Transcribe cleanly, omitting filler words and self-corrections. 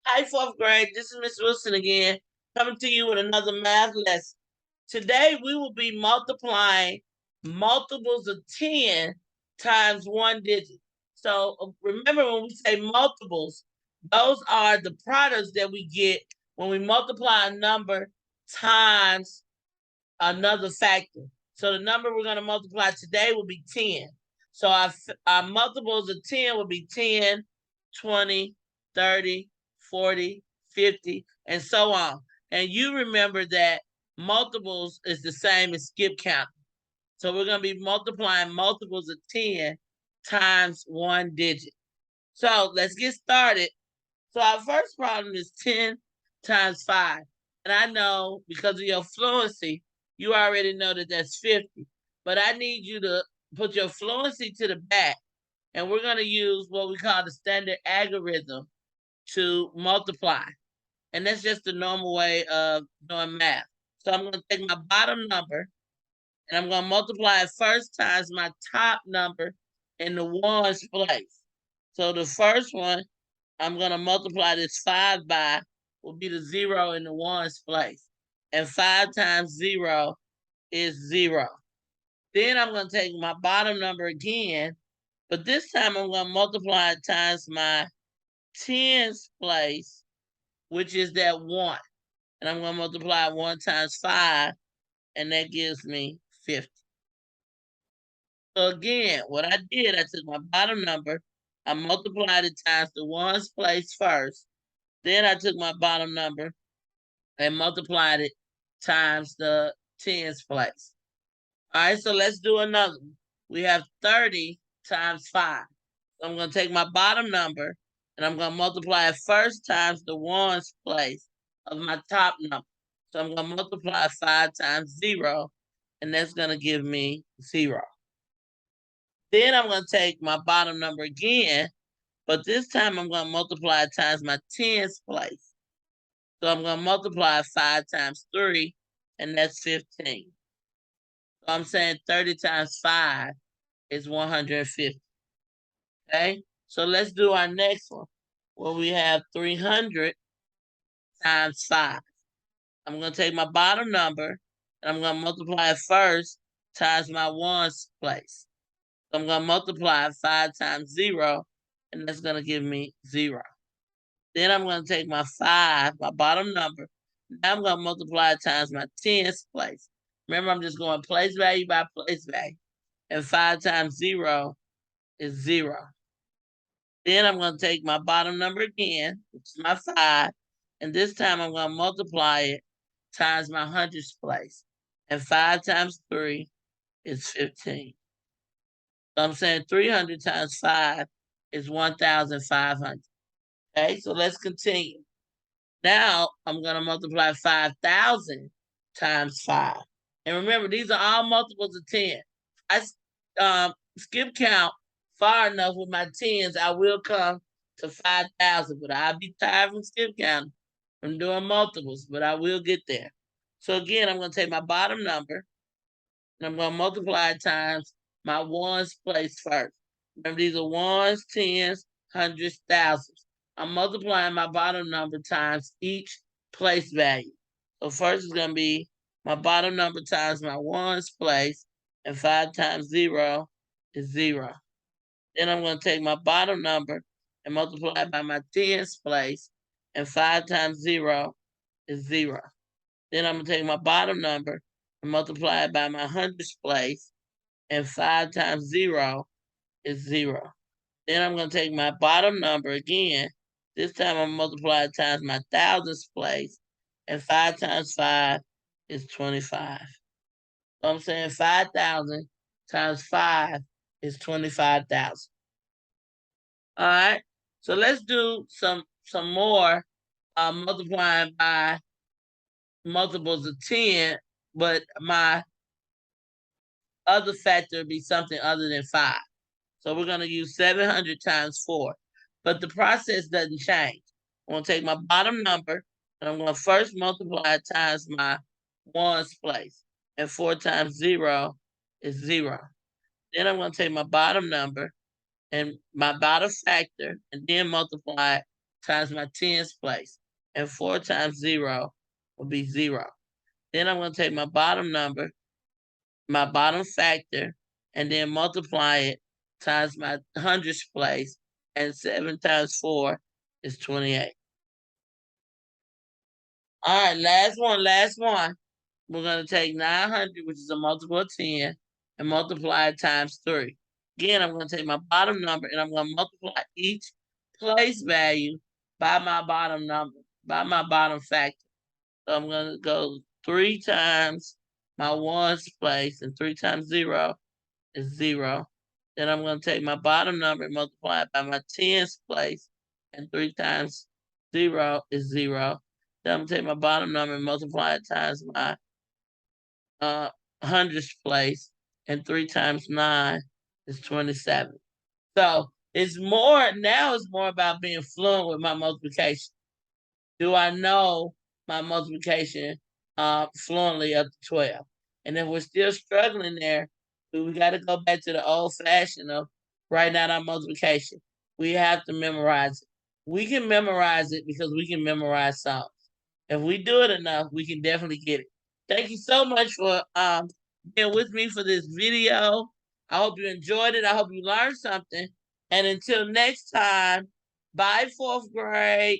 Hi, fourth grade. This is Miss Wilson again, coming to you with another math lesson. Today, we will be multiplying multiples of 10 times one digit. So remember, when we say multiples, those are the products that we get when we multiply a number times another factor. So the number we're going to multiply today will be 10. So our multiples of 10 will be 10, 20, 30, 40, 50, and so on. And you remember that multiples is the same as skip count. So we're going to be multiplying multiples of 10 times one digit. So let's get started. So our first problem is 10 times 5. And I know because of your fluency, you already know that that's 50. But I need you to put your fluency to the back. And we're going to use what we call the standard algorithm to multiply. And that's just the normal way of doing math. So I'm going to take my bottom number and I'm going to multiply it first times my top number in the ones place. So the first one I'm going to multiply this 5 by will be the 0 in the ones place. And 5 times 0 is 0. Then I'm going to take my bottom number again, but this time I'm going to multiply it times my tens place, which is that 1. And I'm going to multiply 1 times 5, and that gives me 50. So again, what I did, I took my bottom number, I multiplied it times the ones place first. Then I took my bottom number and multiplied it times the tens place. All right, so let's do another one. We have 30 times 5. So I'm going to take my bottom number and I'm going to multiply it first times the ones place of my top number. So I'm going to multiply 5 times 0, and that's going to give me 0. Then I'm going to take my bottom number again, but this time I'm going to multiply it times my tens place. So I'm going to multiply 5 times 3, and that's 15. So I'm saying 30 times 5 is 150. Okay? So let's do our next one, where we have 300 times 5. I'm going to take my bottom number, and I'm going to multiply it first times my ones place. So I'm going to multiply 5 times 0, and that's going to give me 0. Then I'm going to take my 5, my bottom number. Now I'm going to multiply it times my tens place. Remember, I'm just going place value by place value. And 5 times 0 is 0. Then I'm going to take my bottom number again, which is my 5. And this time I'm going to multiply it times my hundreds place. And 5 times 3 is 15. So I'm saying 300 times 5 is 1,500. Okay, so let's continue. Now I'm going to multiply 5,000 times 5. And remember, these are all multiples of 10. I skip count far enough with my tens, I will come to 5,000, but I'll be tired from skip counting, from doing multiples, but I will get there. So again, I'm going to take my bottom number, and I'm going to multiply it times my ones place first. Remember, these are ones, tens, hundreds, thousands. I'm multiplying my bottom number times each place value. So first is going to be my bottom number times my ones place, and 5 times 0 is 0. Then I'm going to take my bottom number and multiply it by my tens place, and 5 times 0 is 0. Then I'm going to take my bottom number and multiply it by my hundreds place, and 5 times 0 is 0. Then I'm going to take my bottom number again. This time I'm multiply it times my thousands place, and 5 times 5 is 25. So I'm saying 5,000 times 5 is 25,000. All right. So let's do some more multiplying by multiples of 10, but my other factor would be something other than 5. So we're going to use 700 times 4. But the process doesn't change. I'm going to take my bottom number, and I'm going to first multiply it times my ones place. And 4 times 0 is 0. Then I'm going to take my bottom number and my bottom factor, and then multiply it times my tens place. And 4 times 0 will be 0. Then I'm going to take my bottom number, my bottom factor, and then multiply it times my hundredths place. And 7 times 4 is 28. All right, last one. We're going to take 900, which is a multiple of 10, and multiply it times 3. Again, I'm going to take my bottom number, and I'm going to multiply each place value by my bottom number, by my bottom factor. So I'm going to go 3 times my ones place, and 3 times 0 is 0. Then I'm going to take my bottom number and multiply it by my tens place, and 3 times 0 is 0. Then I'm going to take my bottom number and multiply it times my hundredths place, and 3 times 9 is 27. So it's more about being fluent with my multiplication. Do I know my multiplication fluently up to 12? And if we're still struggling there, we got to go back to the old fashioned of writing out our multiplication. We have to memorize it. We can memorize it because we can memorize songs. If we do it enough, we can definitely get it. Thank you so much for being with me for this video. I hope you enjoyed it. I hope you learned something. And until next time, bye, 4th grade.